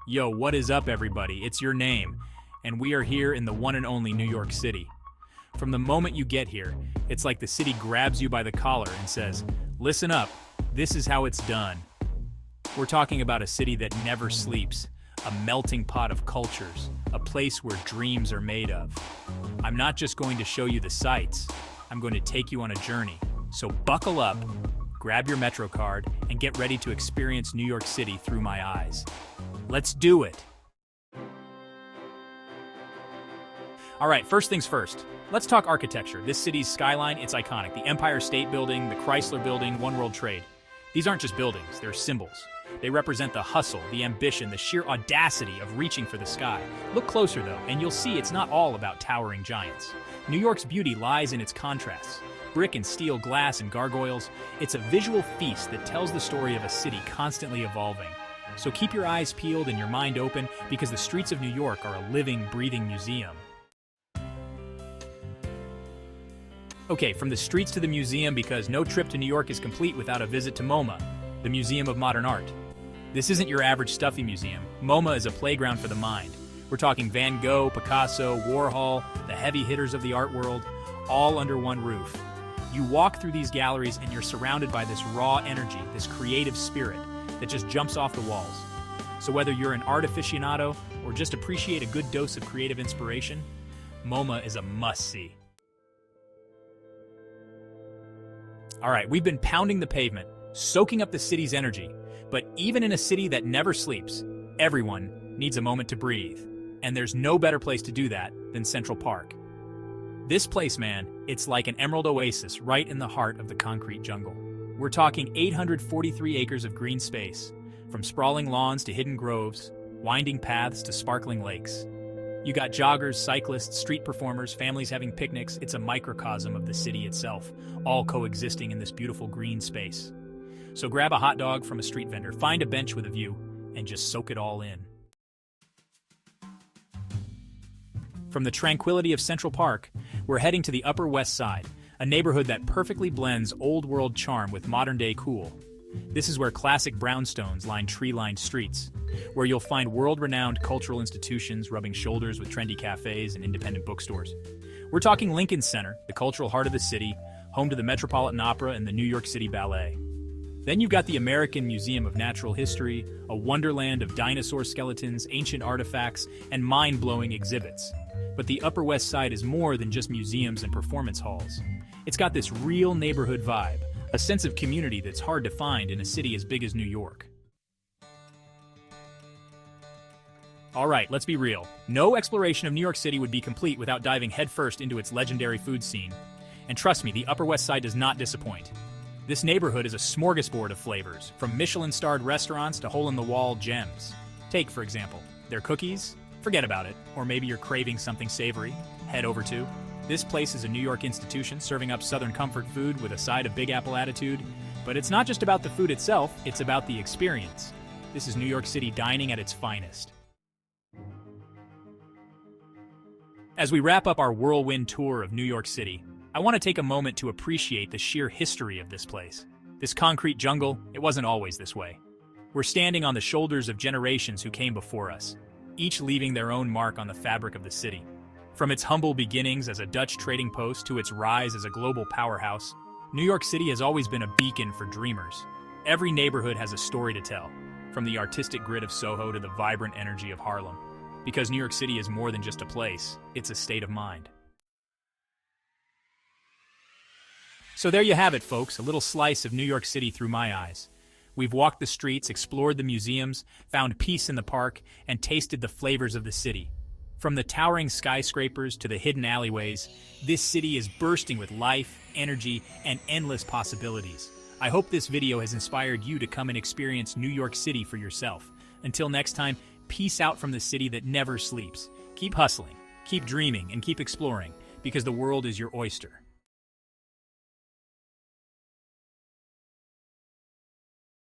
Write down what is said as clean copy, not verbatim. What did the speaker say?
Yo, what is up, everybody? It's your name, and we are here in the one and only New York City. From the moment you get here, it's like the city grabs you by the collar and says, listen up, this is how it's done. We're talking about a city that never sleeps, a melting pot of cultures, a place where dreams are made of. I'm not just going to show you the sights, I'm going to take you on a journey. So buckle up, grab your Metro card, and get ready to experience New York City through my eyes. Let's do it! All right, first things first. Let's talk architecture. This city's skyline, it's iconic. The Empire State Building, the Chrysler Building, One World Trade. These aren't just buildings, they're symbols. They represent the hustle, the ambition, the sheer audacity of reaching for the sky. Look closer though, and you'll see it's not all about towering giants. New York's beauty lies in its contrasts. Brick and steel, glass and gargoyles. It's a visual feast that tells the story of a city constantly evolving. So keep your eyes peeled and your mind open, because the streets of New York are a living, breathing museum. Okay, from the streets to the museum, because no trip to New York is complete without a visit to MoMA, the Museum of Modern Art. This isn't your average stuffy museum. MoMA is a playground for the mind. We're talking Van Gogh, Picasso, Warhol, the heavy hitters of the art world, all under one roof. You walk through these galleries and you're surrounded by this raw energy, this creative spirit that just jumps off the walls. So whether you're an art aficionado or just appreciate a good dose of creative inspiration, MoMA is a must-see. All right, we've been pounding the pavement, soaking up the city's energy, but even in a city that never sleeps, everyone needs a moment to breathe. And there's no better place to do that than Central Park. This place, man, it's like an emerald oasis right in the heart of the concrete jungle. We're talking 843 acres of green space, from sprawling lawns to hidden groves, winding paths to sparkling lakes. You got joggers, cyclists, street performers, families having picnics. It's a microcosm of the city itself, all coexisting in this beautiful green space. So grab a hot dog from a street vendor, find a bench with a view, and just soak it all in. From the tranquility of Central Park, we're heading to the Upper West Side, a neighborhood that perfectly blends old-world charm with modern-day cool. This is where classic brownstones line tree-lined streets, where you'll find world-renowned cultural institutions rubbing shoulders with trendy cafes and independent bookstores. We're talking Lincoln Center, the cultural heart of the city, home to the Metropolitan Opera and the New York City Ballet. Then you've got the American Museum of Natural History, a wonderland of dinosaur skeletons, ancient artifacts, and mind-blowing exhibits. But the Upper West Side is more than just museums and performance halls. It's got this real neighborhood vibe, a sense of community that's hard to find in a city as big as New York. All right, let's be real. No exploration of New York City would be complete without diving headfirst into its legendary food scene. And trust me, the Upper West Side does not disappoint. This neighborhood is a smorgasbord of flavors, from Michelin-starred restaurants to hole-in-the-wall gems. Take, for example, their cookies. Forget about it. Or maybe you're craving something savory. Head over to. This place is a New York institution serving up Southern comfort food with a side of Big Apple attitude. But it's not just about the food itself, it's about the experience. This is New York City dining at its finest. As we wrap up our whirlwind tour of New York City, I want to take a moment to appreciate the sheer history of this place. This concrete jungle, it wasn't always this way. We're standing on the shoulders of generations who came before us, each leaving their own mark on the fabric of the city. From its humble beginnings as a Dutch trading post to its rise as a global powerhouse, New York City has always been a beacon for dreamers. Every neighborhood has a story to tell, from the artistic grit of Soho to the vibrant energy of Harlem. Because New York City is more than just a place, it's a state of mind. So there you have it, folks, a little slice of New York City through my eyes. We've walked the streets, explored the museums, found peace in the park, and tasted the flavors of the city. From the towering skyscrapers to the hidden alleyways, this city is bursting with life, energy, and endless possibilities. I hope this video has inspired you to come and experience New York City for yourself. Until next time, peace out from the city that never sleeps. Keep hustling, keep dreaming, and keep exploring, because the world is your oyster.